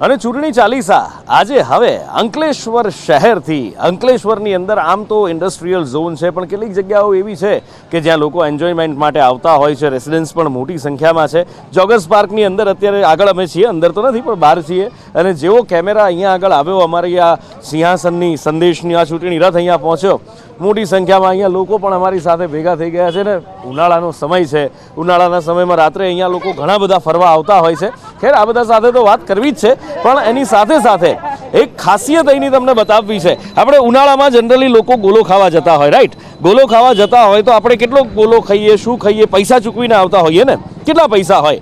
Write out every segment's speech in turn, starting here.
અને ચૂંટણી ચાલીસા આજે હવે અંકલેશ્વર શહેરથી અંકલેશ્વરની અંદર આમ તો ઇન્ડસ્ટ્રીયલ ઝોન છે, પણ કેટલીક જગ્યાઓ એવી છે કે જ્યાં લોકો એન્જોયમેન્ટ માટે આવતા હોય છે. રેસિડન્સ પણ મોટી સંખ્યામાં છે. જોગર્સ પાર્કની અંદર અત્યારે આગળ અમે છીએ, અંદર તો નથી પણ બહાર છીએ. અને જેવો કેમેરા અહીંયા આગળ આવ્યો, અમારી આ સિંહાસનની સંદેશની આ ચૂંટણી રથ અહીંયા પહોંચ્યો, મોટી સંખ્યામાં અહીંયા લોકો પણ અમારી સાથે ભેગા થઈ ગયા છે. ને ઉનાળાનો સમય છે, ઉનાળાના સમયમાં રાત્રે અહીંયા લોકો ઘણા બધા ફરવા આવતા હોય છે. ખેર આ બધા સાથે તો વાત કરવી જ છે, પણ એની સાથે સાથે એક ખાસિયત અહીંની તમને બતાવવી છે. આપણે ઉનાળામાં જનરલી લોકો ગોલો ખાવા જતા હોય, રાઈટ? ગોલો ખાવા જતા હોય તો આપણે કેટલો ગોલો ખાઈએ, શું ખાઈએ, પૈસા ચૂકવીને આવતા હોઈએ ને. કેટલા પૈસા હોય?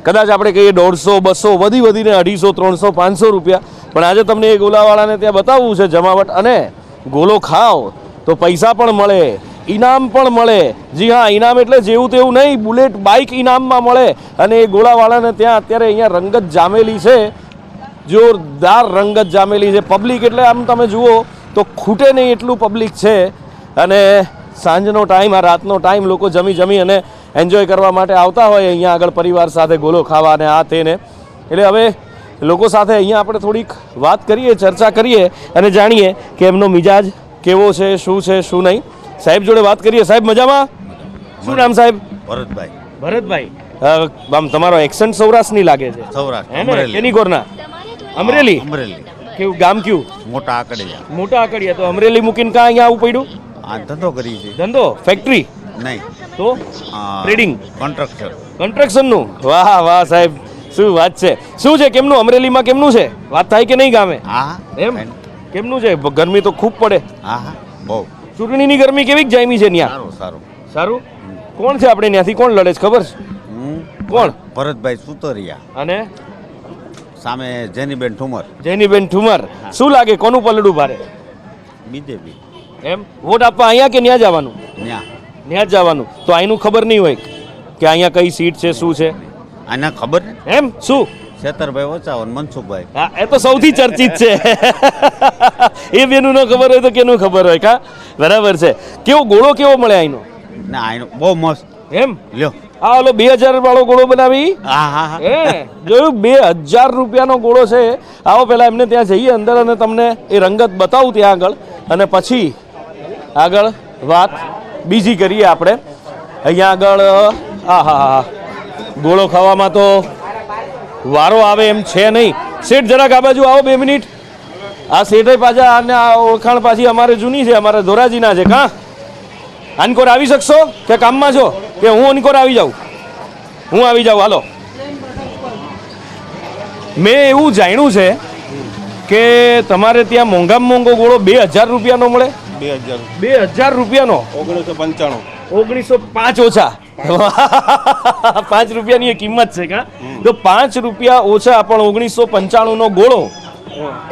કદાચ આપણે કહીએ 150, 200, વધીને 250, 300, 500 રૂપિયા. પણ આજે તમને એ ગોલાવાળાને ત્યાં બતાવવું છે જમાવટ, અને ગોલો ખાઓ તો પૈસા પણ મળે, ઇનામ પણ મળે. જી હા, ઇનામ એટલે જેવું તેવું નહીં, બુલેટ બાઇક ઇનામમાં મળે. અને એ ગોળાવાળાને ત્યાં અત્યારે અહીંયા રંગત જામેલી છે, જોરદાર રંગત જામેલી છે. પબ્લિક એટલે આમ તમે જુઓ તો ખૂટે નહીં એટલું પબ્લિક છે. અને સાંજનો ટાઈમ, આ રાતનો ટાઈમ, લોકો જમી અને એન્જોય કરવા માટે આવતા હોય અહીંયા આગળ પરિવાર સાથે ગોલો ખાવા અને આ તેને. એટલે હવે લોકો સાથે અહીંયા આપણે થોડીક વાત કરીએ, ચર્ચા કરીએ અને જાણીએ કે એમનો મિજાજ કેવો છે, શું છે, શું નહીં. સાહેબ જોડે વાત કરીએ. સાહેબ મજામાં? શું નામ સાહેબ? ભરતભાઈ. ભરતભાઈ, આમ તમારો એક્સન્ટ સૌરાષ્ટ્રની લાગે છે. સૌરાષ્ટ્ર. કેની કોરના? અમરેલી. અમરેલી. કેવું ગામ કયું? મોટા આકડિયા. મોટા આકડિયા. તો અમરેલી મૂકીને કાં અહીંયા આવવું પડ્યું? આ ધંધો કરી છે. ધંધો? ફેક્ટરી? નહીં તો ટ્રેડિંગ, કન્સ્ટ્રક્શનનું. વાહ વાહ સાહેબ, શું વાત છે. શું છે, કેમનું અમરેલીમાં કેમનું છે? વાત થાય કે નહીં ગામે? હા એમ કેમનું છે? ગરમી તો ખૂબ પડે. હા હા બહુ. ચૂંટણીની ગરમી કેવી જામી છે ત્યાં? સારું સારું સારું. કોણ છે આપણે ત્યાંથી, કોણ લડે છે ખબર છે? કોણ? ભરતભાઈ સુતરિયા અને સામે જેનીબેન ઠુમર. જેનીબેન ઠુમર. શું લાગે કોનું પલડું ભારે? બીજેપી. એમ વોટ આપવા અહીંયા કે ત્યાં જવાનું? ત્યાં જ જવાનું. તો અહીંનું ખબર નહીં હોય કે અહીંયા કઈ સીટ છે, શું છે? આના ખબર ને? એમ શું? છેતરભાઈ ઓચાવન, મનસુખભાઈ. હા, એ તો સૌથી ચર્ચિત છે. એ બેનું ન ખબર હોય તો કેનું ખબર હોય? કા બરાબર છે. કેવો ગોળો કેવો મળે અહીંનો? ના આનો બહુ મસ્ત. એમ લ્યો. આ ઓલો 2000 વાળો ગોળો બનાવી. હા હા હા. જોયું? 2000 રૂપિયાનો ગોળો છે. આવો પેલા એમને ત્યાં જઈએ અંદર અને તમને એ રંગત બતાવું ત્યાં આગળ, અને પછી આગળ વાત બીજી કરીએ આપણે. અહીંયા આગળ હા હા હા, ગોળો ખાવામાં તો વારો આવે એમ છે નહીં. શેઠ જરાક આ બાજુ આવો 2 મિનિટ. આ શેઠે પાછા આને આ ઓળખાણ પાછી અમારે જૂની છે, અમારે ધોરાજીના છે. કાં આનકોર આવી શકશો કે કામમાં છો? કે હું અનકોર આવી જાઉં? હું આવી જાઉં, હાલો. મેં એવું જાણ્યું છે કે તમારે ત્યાં મોંઘામાં મોંઘો ગોળો 2000 રૂપિયાનો મળે. 2000 રૂપિયાનો? 1995. 1905 ઓછા. 5 રૂપિયાની એ કિંમત છે. કા તો 5 રૂપિયા ઓછા પણ 1995 ગોળો.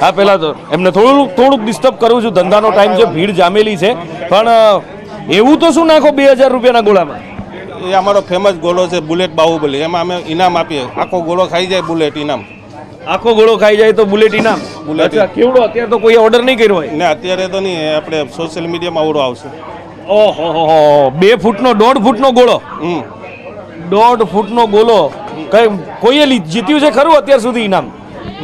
હા, પેલા તો એમને થોડુંક ડિસ્ટર્બ કરું છું, ધંધાનો ટાઈમ છે, ભીડ જામેલી છે. પણ એવું તો શું નાખો 2000 રૂપિયાના ગોળામાં? એ અમારો ફેમસ ગોળો છે, બુલેટ બાહુબલી. એમાં અમે ઇનામ આપીએ. આખો ગોળો ખાઈ જાય બુલેટ ઇનામ. આખો ગોળો ખાઈ જાય તો બુલેટ ઇનામ? અચ્છા, કેવડો? અત્યારે તો કોઈ ઓર્ડર નહીં કર્યો હોય ને? અત્યારે તો નહીં, આપણે સોશિયલ મીડિયામાં આવડો આવશે. ઓહો, 2 ફૂટનો 1.5 ફૂટનો ગોળો. 1.5 ફૂટનો ગોળો. કોઈએ જીત્યું છે ખરું અત્યાર સુધી ઇનામ?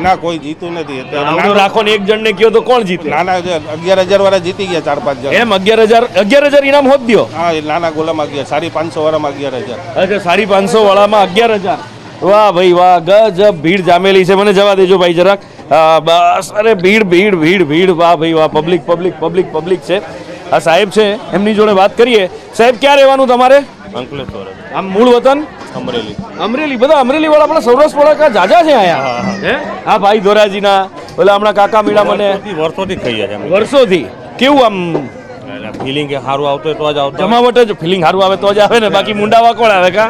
ના, કોઈ જીતું નથી અત્યારે. રાખો ને એક જણને કહો તો કોણ જીતે? નાના 11,000 વાળા જીતી ગયા, 4-5 જણ. એમ 11,000 ઇનામ હોત દ્યો? હા, એ નાના ગોલામાં 550 વાળામાં 11,000. અચ્છા, 550 વાળામાં 11,000. વાહ ભાઈ વાહ, ગજબ ભીડ જામેલી છે. મને જવા દેજો ભાઈ જરાક. બસ, અરે ભીડ. વાહ ભાઈ વાહ, પબ્લિક છે. આ સાહેબ છે, એમની જોડે વાત કરીએ. સાહેબ, ક્યાં રહેવાનું તમારે? અંકલેશ્વર. આમ મૂળ વતન? અમરેલી. બધા અમરેલી વાળા આપણા સૌરાષ્ટ્ર વાળા કા જાજા છે અહીંયા? હા ભાઈ ધોરાજીના ઓલા હમણાં કાકા મીડા મને વર્ષોથી ખાઈએ છે. વર્ષોથી. કેવું આમ ફિલિંગ સારું આવતું તો જ આવતું. જમાવટ જ ફિલિંગ સારું આવે તો જ આવે ને, બાકી મુંડાવા કોણ આવે? કા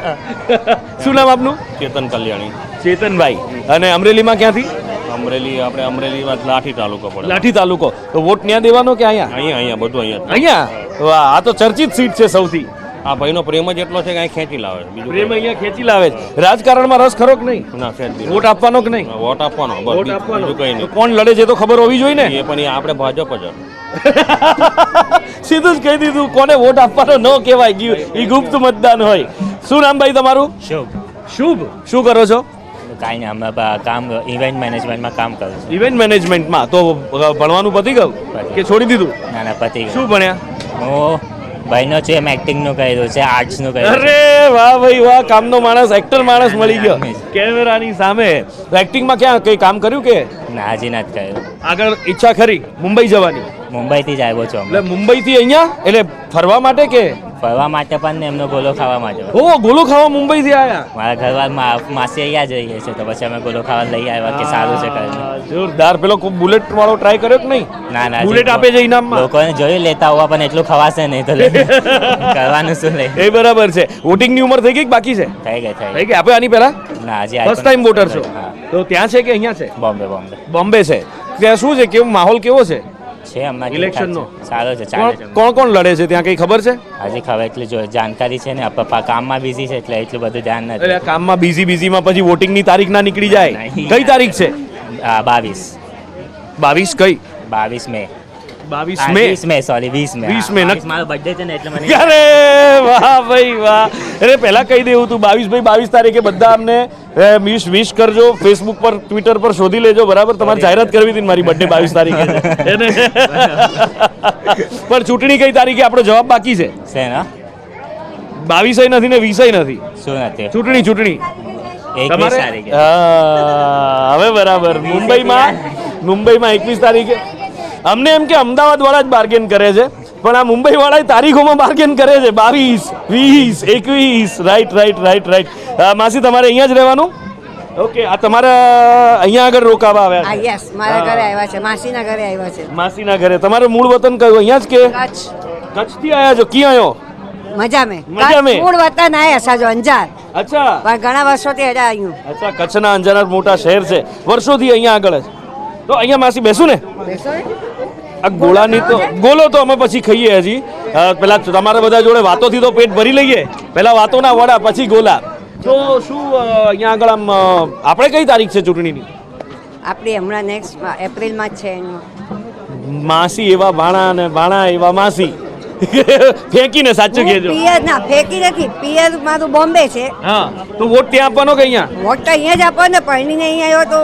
શું નામ આપનું? ચેતન કલ્યાણી. ચેતનભાઈ. અને અમરેલીમાં ક્યાંથી? અમરેલીમાં લાઠી તાલુકો પડે. લાઠી તાલુકો. તો વોટ ત્યાં દેવાનો કે અહીંયા? અહીંયા બધું અહીંયા. અહીંયા? વાહ, આ તો ચર્ચિત સીટ છે સૌથી. આ ભાઈનો પ્રેમ જ એટલો છે કે અહીં ખેંચી લાવે. બીજું પ્રેમ અહીંયા ખેંચી લાવે છે. રાજકારણમાં રસ ખરો કે નહીં? ના, ફેર વોટ આપવાનો કે નહીં? વોટ આપવાનો. વોટ આપવાનો. બીજું કંઈ તો નહીં. કોણ લડે છે તો ખબર હોવી જોઈએ ને. એ પણ આપણે ભાજપ જ. સીધું જ કહી દીધું. કોને વોટ આપવાનો ન કહેવાય, એ ગુપ્ત મતદાન હોય. શું નામ ભાઈ તમારું? શુભ. શુભ. શું કરો છો? કાંઈ નહીં હમણાં કામ ઇવેન્ટ મેનેજમેન્ટમાં કામ કરું છું. ઇવેન્ટ મેનેજમેન્ટમાં તો ભણવાનું પતી ગયું કે છોડી દીધું? ના ના પતી ગયું. શું ભણ્યા? હું ભાઈનો છે એમ એક્ટિંગનું કર્યું છે, આર્ટ્સનું કર્યું છે. અરે વાહ ભાઈ વાહ, કામનો માણસ, એક્ટર માણસ મળી ગયો કેમેરાની સામે. એક્ટિંગમાં ક્યાં કઈ કામ કર્યું કે ના હજી નથી કર્યું. આગળ ઈચ્છા ખરી મુંબઈ જવાની? મુંબઈથી જ આવ્યો છું એટલે હમણાં. મુંબઈથી અહીંયા એટલે ફરવા માટે કે ફરવા માટે પણ ને એમનો ગોલો ખાવા માટે. ઓ ગોલો ખાવા મુંબઈથી આયા? મારા ઘરવાળા માસી અહીંયા જ રહીએ છે તો પછી અમે ગોલો ખાવા લઈ આવ્યા કે સારું છે કરીને. જોરદાર. પેલો કોઈ બુલેટ વાળો ટ્રાય કર્યો કે નહીં? ના ના બુલેટ આપે છે ઇનામમાં? લોકોને જોયું લેતા હોવા પણ એટલું ખવાશે નહીં તો કરવાનું શું લઈ. એ બરાબર છે. વોટિંગની ઉંમર થઈ ગઈ કે બાકી છે? થઈ ગઈ થઈ ગઈ. આપે આની પહેલા ના હજી ફર્સ્ટ ટાઈમ વોટર છો? હા. તો ત્યાં છે કે અહીંયા છે? બોમ્બે બોમ્બે બોમ્બે છે. ત્યાં શું છે, કેવો માહોલ કેવો છે છે હમણાં ઇલેક્શનનો? સારો છે ચાલે છે. કોણ કોણ લડે છે ત્યાં, કઈ ખબર છે? હજી ખબર એટલી જો જાણકારી છે ને પપ્પા કામમાં બિઝી છે એટલે એટલું બધું ધ્યાન એટલે નથી. આ કામમાં બીઝીમાં પછી વોટિંગની તારીખ ના નીકળી જાય. નહીં. કઈ તારીખ છે? 22 કઈ? 22 મે 22 મે. 20 મે સોરી 20 મે 20 મે. 22 મારો બર્થડે છે ને એટલે મને અરે વાહ ભાઈ વાહ. અરે પહેલા કહી દેવું તું 22 તારીખે બધા અમને વિશ કરજો. ફેસબુક પર ટ્વિટર પર શોધી લેજો, બરાબર? તમારે જાહેરાત કરવી હતી ને મારી બર્થડે 22 તારીખે છે. એને પણ ચૂંટણી કઈ તારીખે આપણો જવાબ બાકી છે. છે ને 22 નથી ને 20 નથી. શું નથી ચૂંટણી 21 તારીખે. હા, હવે બરાબર. મુંબઈમાં 21 તારીખે. અમને એમ કે અમદાવાદ વાળા જ બાર્ગેન કરે છે, પણ આ મુંબઈ વાળા તારીખોમાં બાર્ગેન કરે છે. 22, 20, 21. રાઈટ. માસી તમારે અહીંયા જ રહેવાનું? ઓકે. આ તમારા અહીંયા આગળ રોકાવા આવ્યા હા છે? યસ, મારા ઘરે આવ્યા છે, માસીના ઘરે આવ્યા છે. માસીના ઘરે. તમારું મૂળ વતન કયું? અહીંયા જ કે કચ્છ કચ્છથી આવ્યા છો? ક્યાં આવ્યો? મજા મેં મજા મેં. મૂળ વતન આયા સાજો અંજાર, અચ્છા પણ ઘણા વર્ષોથી હજા આવ્યું. અચ્છા. કચ્છના અંજાર મોટા શહેર છે, વર્ષોથી અહીંયા આગળ જ. તો અહીંયા માસી બેસું ને? બેસો ને. આ ગોળાની તો ગોલો તો અમે પછી ખાઈએ હજી. પેલા તમારા બધા જોડે વાતોથી તો પેટ ભરી લઈએ. પેલા વાતોના વડા, પછી ગોલા. તો શું અહીંયા આગળ આમ આપણે કઈ તારીખ છે ચૂંટણીની? આપણી હમણાં નેક્સ્ટ એપ્રિલમાં જ છે એનું. માસી એવા ભાણા અને ભાણા એવા માસી. ફેંકીને સાચું કહેજો. પિયર ના ફેંકી નથી, પિયર મારું બોમ્બે છે. હા, તો વોટ ત્યાં આપવાનો કે અહીંયા? વોટ તો અહીંયા જ આપો ને, પરણીને અહીંયા આવ્યો તો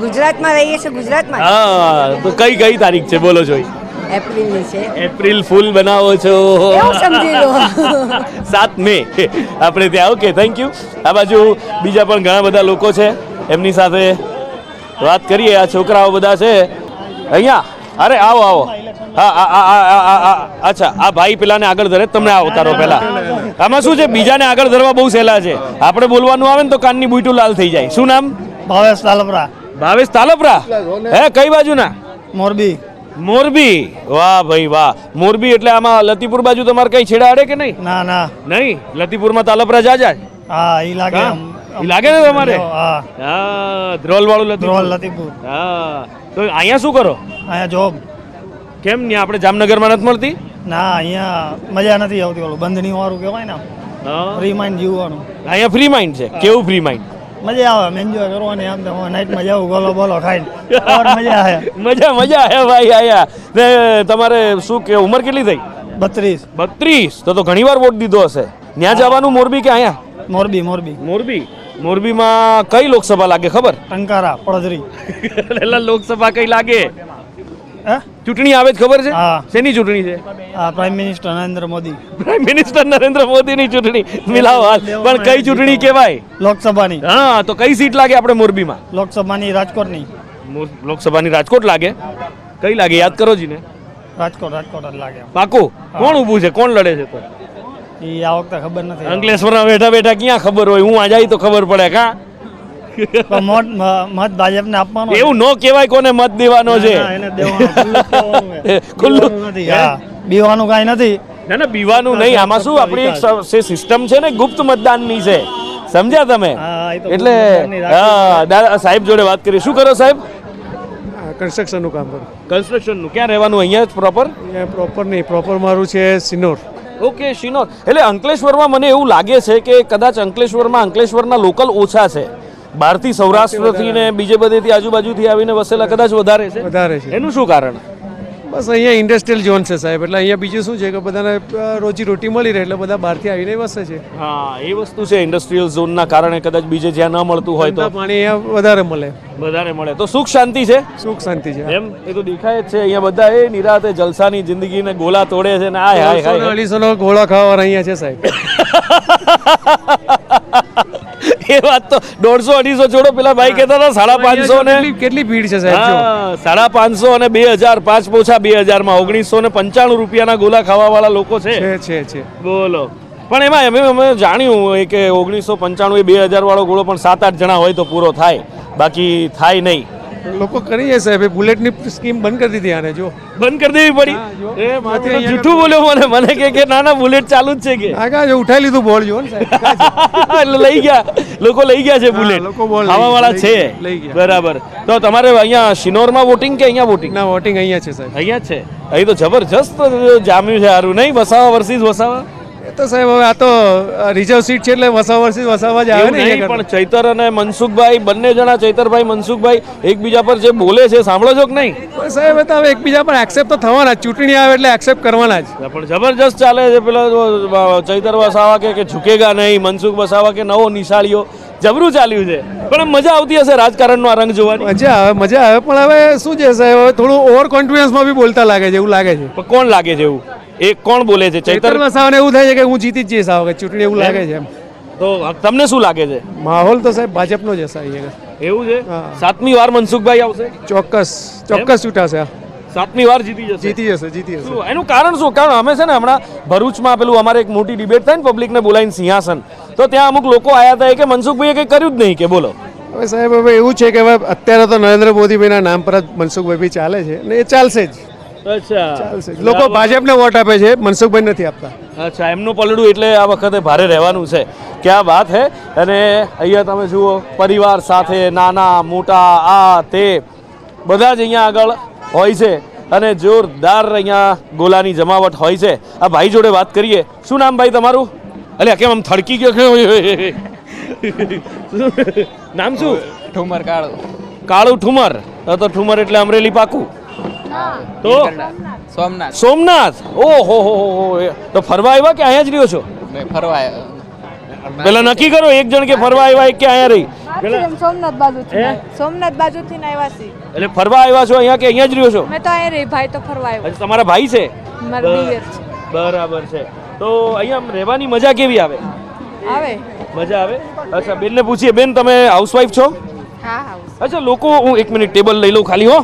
ગુજરાતમાં રહીએ છીએ, ગુજરાતમાં હા, તો કઈ તારીખ છે બોલો જોઈ? એપ્રિલની છે. એપ્રિલ ફૂલ બનાવો છો? એવું સમજી લો. 7 મે આપણે ત્યાં. Okay, thank you. આ બાજુ બીજા પણ ઘણા બધા લોકો છે, એમની સાથે વાત કરીએ. આ છોકરાઓ બધા છે અહીંયા. અરે આવો. હા. અચ્છા, આ ભાઈ પેલાને આગળ ધરે, તમને આ ઉતારો પહેલા. આમાં શું છે, બીજાને આગળ ધરવા બહુ સહેલા છે. આપણે બોલવાનું આવે ને તો કાનની બુઈટું લાલ થઈ જાય. શું નામ? ભાવેશ તાલપરા, ભાવેશ તાલપરા. હે, કઈ બાજુના? મોરબી. મોરબી. વાહ ભાઈ વાહ. મોરબી એટલે આમાં લતીપુર બાજુ તમારે કઈ છેડા અડે કે નહીં? ના ના, નહીં. લતીપુરમાં તાલપરા જાય. હા ઈ લાગે હા? આમ. ઈ લાગે ને તમારે? હા, હા, ધ્રોલ વાળું લતીપુર. ધ્રોલ લતીપુર. હા, તો અહીંયા શું કરો? અહીંયા જોબ. કેમ ને આપણે જામનગરમાં નથી મળતી? ના, અહીંયા મજા નથી આવતી. ઓલું બંધણી વાળું કહેવાય ને, હા. ફ્રી માઇન્ડ જીવવાનું અહીંયા ફ્રી માઇન્ડ છે. કેવું ફ્રી માઇન્ડ? મજા આવે, આમ એન્જોય કરવાની. આમ તો નાઇટમાં જાવ, ગોલો બોલો ખાઈને ઓર મજા આવે. મજા હે ભાઈ આયા. ને તમારે શું કે ઉંમર કેટલી થઈ? 32. 32. તો ઘણી વાર વોટ દીધો હશે. ત્યાં જવાનું મોરબી કે અહીંયા? મોરબી. મોરબીમાં કઈ લોકસભા લાગે ખબર? ટંકારા, પડદરી. એટલે લોકસભા કઈ લાગે? હે? ચૂંટણી આવે જ ખબર છે? હા. શેની ચૂંટણી છે? હા, prime minister Narendra Modi. Prime minister Narendra મોદીની ચૂંટણી. મિલાવો હાલ. પણ કઈ ચૂંટણી કહેવાય? લોકસભાની. હા, તો કઈ સીટ લાગે આપણે મોરબીમાં? લોકસભાની રાજકોટની. લોકસભાની રાજકોટ લાગે. કઈ લાગે યાદ કરો જી ને. રાજકોટ જ લાગે. પાકું? કોણ ઊભું છે, કોણ લડે છે? તો ઈ આ વખતે ખબર નથી. અંકલેશ્વરમાં બેઠા ક્યાં ખબર હોય? હું આ જાય તો ખબર પડે. કા પણ મત ભાજપને આપવાનો. એવું ન કહેવાય કોને મત દેવાનો છે. ના, એને દેવાનું. ખુલ્લું બીવાનું નથી. હા, બીવાનું કાંઈ નથી. ના બીવાનું નહીં. આમાં શું આપણી એક સિસ્ટમ છે ને, ગુપ્ત મતદાનની છે. સમજ્યા તમે? હા, એ તો એટલે મતદાનની હા, દાદા સાહેબ જોડે વાત કરી. શું કરો સાહેબ? કન્સ્ટ્રક્શનનું કામ કરું. કન્સ્ટ્રક્શનનું. ક્યાં રહેવાનું? અહીંયા જ પ્રોપર? અહીંયા પ્રોપર નહીં, પ્રોપર મારું છે સિનોર. ઓકે, શિનોર. એટલે અંકલેશ્વરમાં મને એવું લાગે છે કે કદાચ અંકલેશ્વરના લોકલ ઓછા છે. બહારથી સૌરાષ્ટ્રથી ને બીજે બધેથી આજુબાજુથી આવીને વસેલા કદાચ વધારે છે. વધારે છે. એનું શું કારણ? બસ અહીંયા ઇન્ડસ્ટ્રીયલ ઝોન છે સાહેબ, એટલે અહીંયા બીજું શું છે કે બધાને રોજી રોટી મળી રહે એટલે બધા બહારથી આવીને વસે છે. હા એ વસ્તુ છે, ઇન્ડસ્ટ્રીયલ ઝોનના કારણે કદાચ બીજે જ્યાં ન મળતું હોય તો ધંધા પાણી અહીંયા વધારે મળે, વધારે મળે. તો સુખ શાંતિ છે સુખ શાંતિ છે. એમ, એ તો દેખાય જ છે. અહીંયા બધા એ નિરાતે જલસાની જિંદગીને ગોલા તોડે છે ને હાય હાય હાય 250 ગોળા ખાવાવાળા અહીંયા છે સાહેબ. એ વાત તો 150-250 છોડો, પેલા ભાઈ કહેતા હતા 550 ને કેટલી ભીડ છે સાહેબ જો. હા, 550 અને 2000, 5 પોછા 2000 માં 1995 રૂપિયાના ગોલા ખાવા વાળા લોકો છે. છે બોલો. પણ એમાં અમે જાણ્યું કે 1995 એ 2000 વાળો ગોળો પણ 7-8 જણા હોય તો પૂરો થાય, બાકી થાય નહીં. લોકો કરી છે સાહેબ, એ બુલેટની સ્કીમ બંધ કરી દીધી આને જો. બંધ કરી દેવી પડી. એ માથે જૂઠું બોલ્યો મને કે ના ના બુલેટ ચાલુ જ છે કે આગા જો ઉઠાઈ લીધું બોલ જો ને સાહેબ. એટલે લઈ ગયા લોકો, લઈ ગયા છે બુલેટ, લોકો બોલ લઈ ખાવા વાળા છે. લઈ ગયા. બરાબર. તો તમારે અહીંયા શિનોરમાં વોટિંગ કે અહીંયા વોટિંગ? ના, વોટિંગ અહીંયા છે સાહેબ. અહીંયા જ છે. અહીં તો જબરજસ્ત જામ્યું છે હારું નહીં? વસાવા વર્સિસ વસાવા. એ તો સાહેબ હવે આ તો રિઝર્વ સીટ છે એટલે વસાવા જ આવે ને એવું નહીં, પણ ચૈતર અને મનસુખભાઈ બંને જણા, ચૈતરભાઈ મનસુખભાઈ એકબીજા પર જે બોલે છે સાંભળો છો કે નહીં? પણ સાહેબ એ તો હવે એકબીજા પર એક્સેપ્ટ તો થવાના જ, ચૂંટણી આવે એટલે એક્સેપ્ટ કરવાના જ. પણ જબરજસ્ત ચાલે છે. પેલા ચૈતર વસાવા કે ઝુકેગા નહીં, મનસુખ વસાવા કે નવો નિશાળીઓ, જબરું ચાલ્યું છે. પણ આમ મજા આવતી હશે રાજકારણનો આ રંગ જોવાની? મજા આવે પણ હવે શું છે સાહેબ, હવે થોડું ઓવર કોન્ફિડન્સમાં બી બોલતા લાગે છે, એવું લાગે છે. પણ કોણ લાગે છે એવું? એક કોણ બોલે છે? ચૈતર વસાવાને એવું થાય છે કે હું જીતી જ જઈશ આ વખત ચૂંટણી, એવું લાગે છે એમ. તો તમને શું લાગે છે? માહોલ તો સાહેબ ભાજપનો જ હશે અહીંયા. એવું છે? હા. 7મી વાર મનસુખભાઈ આવશે? ચોક્કસ ચૂંટાશે. 7મી વાર જીતી જશે? જીતી જશે. શું એનું કારણ શું? કારણ અમે છે ને હમણાં ભરૂચમાં પેલું અમારે એક મોટી ડિબેટ થાય ને પબ્લિકને બોલાવીને સિંહાસન, તો ત્યાં અમુક લોકો આવ્યા હતા કે મનસુખભાઈએ કંઈ કર્યું જ નહીં કે બોલો. હવે સાહેબ હવે એવું છે કે હવે અત્યારે તો નરેન્દ્ર મોદીભાઈના નામ પર જ મનસુખભાઈ બી ચાલે છે ને એ ચાલશે જ. અચ્છા, ચાલશે જ. લોકો ભાજપને વોટ આપે છે, મનસુખભાઈ નથી આપતા. અચ્છા, એમનું પલડું એટલે આ વખતે ભારે રહેવાનું છે. ક્યાં વાત હે. અને અહીંયા તમે જુઓ પરિવાર સાથે, નાના મોટા આ તે બધા જ અહીંયા આગળ હોય છે અને જોરદાર અહીંયા ગોલાની જમાવટ હોય છે. આ ભાઈ જોડે વાત કરીએ. શું નામ ભાઈ તમારું? અલ્યા કેમ આમ થડકી ગયો? નામ શું? ઠુમર કાળું. કાળું ઠુમર. તો ઠુમર એટલે અમરેલી પાકું. તો સોમનાથ. સોમનાથ. ઓહો હો હો. તો ફરવા આવ્યા કે અહીંયા જ રહ્યો છો? ફરવા પેલા નક્કી કરો, એક જણ કે ફરવા આવ્યા, એક કે અહીંયા રહી? સોમનાથ બાજુથી સોમનાથ બાજુથી આવ્યા છીએ. એટલે ફરવા આવ્યા છો અહીંયા કે અહીંયા જ રહ્યો છો? મેં તો અહીંયા રહી, ભાઈ તો ફરવા આવ્યો. અચ્છા, તમારા ભાઈ છે? મારા દિયર છે. બરાબર છે. તો અહીંયા રહેવાની મજા કેવી આવે? આવે મજા આવે. અચ્છા, બેનને પૂછીએ. બેન તમે હાઉસવાઈફ છો? હા હા. અચ્છા, લોકો, હું એક મિનિટ ટેબલ લઈ લઉં ખાલી હો.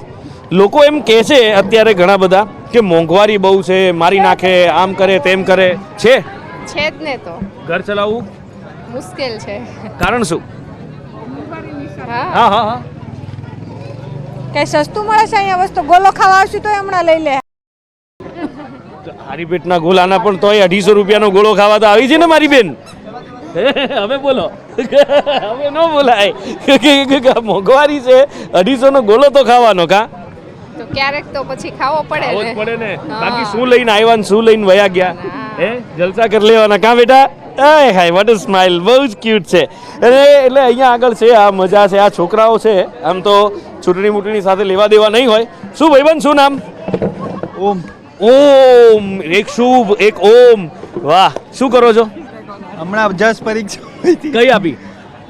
લોકો એમ કહે છે અત્યારે ઘણા બધા કે મોંઘવારી બહુ છે, મારી નાખે, આમ કરે તેમ કરે. છે છે જ ને, તો ઘર ચલાવવું મુશ્કેલ છે. કારણ શું? હા, હા હા હા. કઈ સસ્તું મળે છે અહીંયા વસ્તુ? ગોલો ખાવા આવશું તો હમણાં લઈ લે. હારી પેટના ગોલાના પણ તોય 250 રૂપિયાનો ગોળો ખાવા તો આવી છે ને મારી બેન. હવે બોલો, હવે ન બોલાય કે મોંઘવારી છે, 250 નો ગોળો તો ખાવાનો કા? તો ક્યારેક તો પછી ખાવો પડે આવો જ ને. પડે ને. હા. બાકી શું લઈને આવ્યા ને શું લઈને વયા ગયા? હે, જલસા કરી લેવાના કા બેટા? આય હાય, વોટ અ સ્માઇલ. બહુ જ ક્યુટ છે. અને એટલે અહીંયા આગળ છે, આ મજા છે. આ છોકરાઓ છે, આમ તો ચૂંટણી મૂટણી સાથે લેવા દેવા નહીં હોય. શું ભાઈબંધ, શું નામ? ઓમ. ઓમ. એક શુભ, એક ઓમ. વાહ, શું કરો છો? હમણાં જસ્ટ પરીક્ષા કઈ આપી?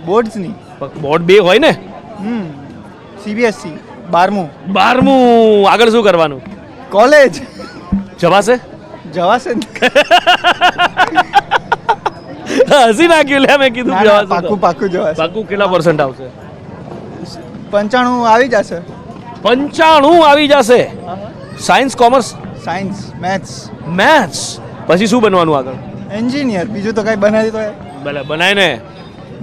બોર્ડ્સની. બોર્ડ 2 હોય ને? CBSE 12મું. 12મું. આગળ શું કરવાનું? કોલેજ જવાશે? જવાશે ને. હસી નાખ્યું લે, મેં કીધું જવાશે તો. પાકું જવાશે. પાકું. કેટલા % આવશે? 95 આવી જશે. 95 આવી જશે. Science, commerce, science, maths, maths. પછી શું બનવાનું આગળ? એન્જિનિયર. બીજું તો કઈ બનાવી તો ભલે બનાય ને.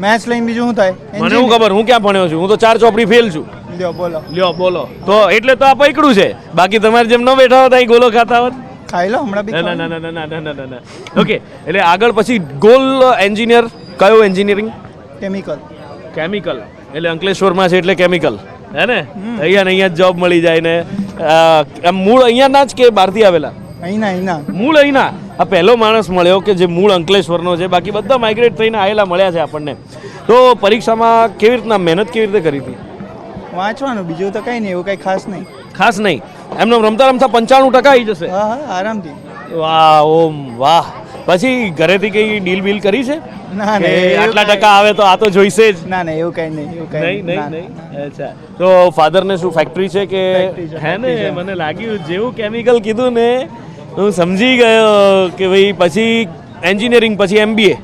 મેથ્સ લઈને બીજું શું થાય? મને શું ખબર, હું ક્યાં ભણ્યો છું? હું તો 4 ચોપડી ફેલ છું. લ્યો બોલો. લ્યો બોલો. તો એટલે તો આ પકડ્યું છે. બાકી તમારે જેમ ન બેઠા હોત અહીં ગોલો ખાતા હોત. ખાઈ લો હમણાં બી. ના ના ના ના ના ના ના ના. ઓકે, એટલે આગળ પછી ગોલ એન્જિનિયર. કયો એન્જિનિયરિંગ? કેમિકલ. કેમિકલ. એટલે અંકલેશ્વરમાં છે એટલે કેમિકલ હે ને? અહીંયા ને અહીંયા જ જોબ મળી જાય ને. મૂળ અહીંયાના જ કે બહારથી આવેલા? અહીંના. મૂળ અહીંના. આ પહેલો માણસ મળ્યો કે જે મૂળ અંકલેશ્વરનો છે. બાકી બધા માઇગ્રેટ થઈને આવેલા મળ્યા છે આપણને. તો પરીક્ષામાં કેવી રીતના મહેનત કેવી રીતે કરી હતી? વાંચવાનું, બીજું તો કઈ નહીં, એવું કઈ ખાસ નહીં. ખાસ નહીં. એમને રમતા રમતા 95% આવી જશે હા હા આરામથી. વાહ ઓમ વાહ. પછી ઘરેથી કઈ ડીલ બીલ કરી છે ના કે એવું આટલા કાંઈ- ટકા આવે તો આ તો જોઈશે જ ના ના એવું કઈ નહીં એવું કઈ નહીં નહીં ના, નહીં ના. અચ્છા તો ફાધરને શું ફેક્ટરી છે કે ફેક્ટરી છે, હે ને ફેક્ટરી છે. મને લાગ્યું જેવું કેમિકલ કીધું ને હું સમજી ગયો કે ભાઈ પછી એન્જિનિયરિંગ પછી MBA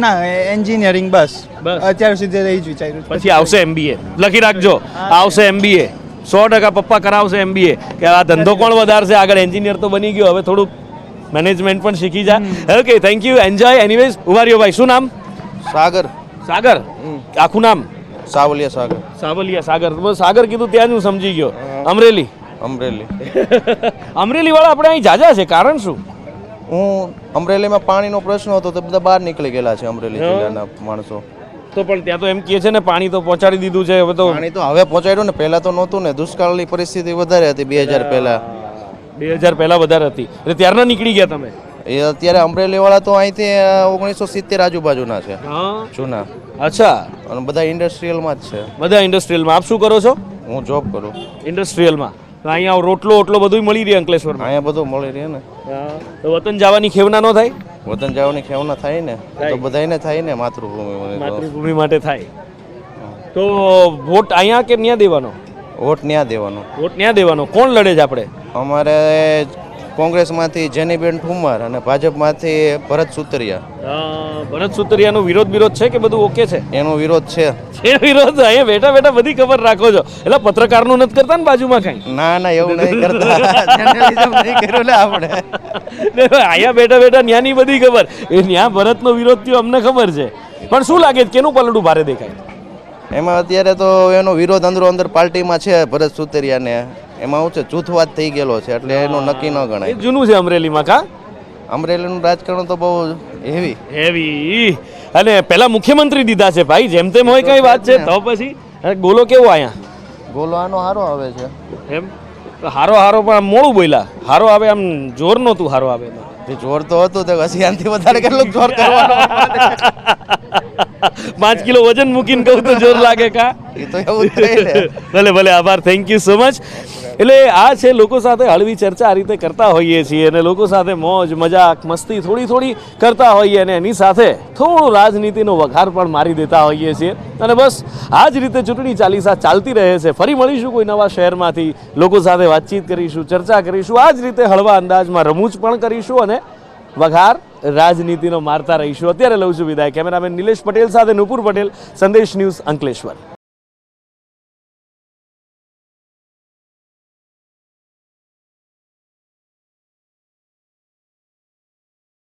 ના એન્જિનિયરિંગ બસ બસ. અત્યાર સુધી રહી જ વિચાર્યું છે. પછી આવશે MBA લખી રાખજો આવશે MBA 100% પપ્પા કરાવશે MBA કે આ ધંધો કોણ વધારશે આગળ એન્જિનિયર તો બની ગયો હવે થોડુંક મેનેજમેન્ટ પણ શીખી જા okay thank you enjoy anyways ઉભા રહ્યો ભાઈ શું નામ સાગર સાગર આખું નામ સાવલિયા સાગર સાવલિયા સાગર બસ સાગર કીધું ત્યાં જ હું સમજી ગયો અમરેલી અમરેલી. અમરેલી વાળા આપણે અહીં જાજા છે કારણ શું હું અમરેલીમાં પાણીનો પ્રશ્ન હતો તો બધા બહાર નીકળી ગયેલા છે અમરેલી જિલ્લાના માણસો. તો પણ ત્યાં તો એમ કહે છે ને પાણી તો પહોંચાડી દીધું છે હવે તો પાણી તો હવે પહોંચાડ્યું ને, પહેલા તો નહોતું ને, દુષ્કાળની પરિસ્થિતિ વધારે હતી 2000 પહેલા. 2000 પહેલા વધારે હતી એટલે ત્યારના નીકળી ગયા તમે એ અત્યારે અમરેલી વાળા તો અહીંથી 1970 આજુબાજુના છે જૂના, અચ્છા અને બધા ઇન્ડસ્ટ્રીયલમાં જ છે. બધા ઇન્ડસ્ટ્રીયલમાં આપ શું કરો છો હું જોબ કરું. ઇન્ડસ્ટ્રીયલમાં તો અહીંયા રોટલો ઓટલો બધું મળી રહે અંકલેશ્વરમાં અહીંયા બધું મળી રહે ને. તો વતન જવાની ખેવના ન થાય વતન જવાની ખેવના થાય ને તો બધાયને થાય ને માતૃભૂમિ. માતૃભૂમિ માટે થાય તો વોટ અહીંયા કે ન્યા દેવાનો વોટ ન્યા દેવાનો. વોટ ન્યા દેવાનો કોણ લડે છે આપણે અમારે કોંગ્રેસમાંથી જેનીબેન ઠુમર અને ભાજપમાંથી ભરત સુતરિયા. ભરત સુતરિયાનો વિરોધ છે કે બધું ઓકે છે એનો વિરોધ છે. છે વિરોધ અહીંયા બેઠા બેઠા બધી ખબર રાખો છો એટલે પત્રકારનું નથી કરતા ને બાજુમાં કઈ ના ના એવું નહીં કરતા. જર્નલિઝમ નહીં કર્યું ને આપણે. અહીંયા બેઠા બેઠા ન્યાની બધી ખબર એ ન્યા ભરતનો વિરોધ થયો અમને ખબર છે પણ શું લાગે છે કેનું પલડું ભારે દેખાય એમાં અત્યારે તો એનો વિરોધ અંદરો અંદર પાર્ટીમાં છે ભરત સુતરિયાને. એમાં શું છે જૂથવાદ થઈ ગયેલો છે એટલે એનું નક્કી ન એ ગણાય. જૂનું છે અમરેલીમાં કા અમરેલીનું રાજકારણ તો બહુ હેવી. હેવી અને પેલા મુખ્યમંત્રી દીધા છે ભાઈ જેમ તેમ હોય કઈ વાત છે તો પછી અરે ગોલો કેવો અહીંયા ગોલો આનો હારો આવે છે. એમ તો હારો હારો પણ આમ મોડું બોલ્યા હારો આવે આમ જોર નહોતું હારો આવે એમાં. તે જોર તો હતું તો પછી આનાથી વધારે કેટલું જોર કરવાનું. 5 કિલો વજન મૂકીને કહું તો જોર લાગે કા એ તો એવું જ થાય ને. ભલે ભલે આભાર થેન્ક યુ સો મચ એટલે આ છે લોકો સાથે હળવી ચર્ચા આ રીતે કરતા હોઈએ છીએ અને લોકો સાથે મોજ મજાક મસ્તી થોડી થોડી કરતા હોઈએ અને એની સાથે થોડું રાજનીતિનો વઘાર પણ મારી દેતા હોઈએ છીએ અને બસ આ જ રીતે ચૂંટણી ચાલીસા ચાલતી રહે છે ફરી મળીશું કોઈ નવા શહેરમાંથી લોકો સાથે વાતચીત કરીશું ચર્ચા કરીશું આ જ રીતે હળવા અંદાજમાં રમૂજ પણ કરીશું અને વઘાર રાજનીતિનો મારતા રહીશું અત્યારે લઉં છું વિદાય કેમેરામેન નિલેશ પટેલ સાથે નુપુર પટેલ સંદેશ ન્યૂઝ અંકલેશ્વર.